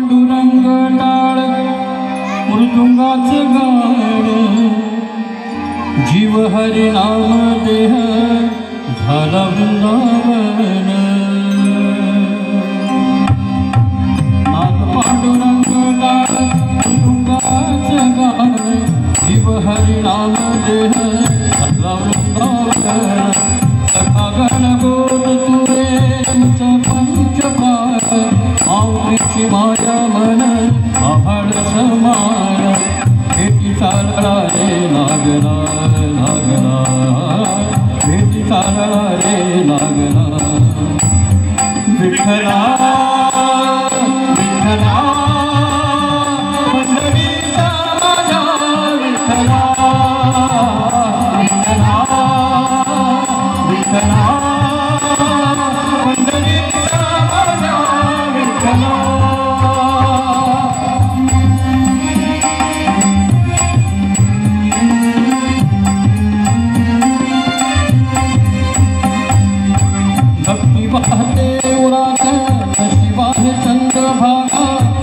पांडुरंग टाळ मृदुंगाचे गाण जीव हरी नाम देह झाला वृंदावन नाथ पांडुरंग टाळ मृदुंगाचे गाण जीव हरी नाम देह झाला वृंदावन सखा गण गोद तुरे तुझ पंच प्राण माऊलीची माया मन आभाळ समान भेटी चालला रे लागला लागला भेटी चालला रे लागला विठ्ठला विठ्ठला पंढरीचा माझा विठ्ठला विठ्ठला विठ्ठला पंढरीचा माझा विठ्ठला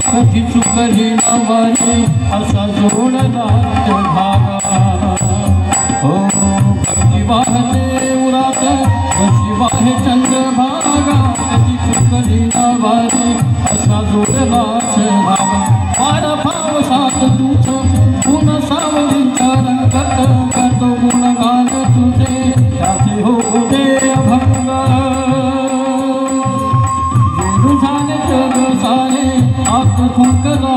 कधी चुकली नवारी असा जोडला भागा हो भक्ती वाहते उरात कशी वाहे चंद्रभागा कधी चुकली नवारी असा जोडला भागा पार पावसात तुझं गुण सावलींचा रंगत करतो गुणगान तुझे त्याचे हो दे अभंग झाले जग सारे आत फुंकला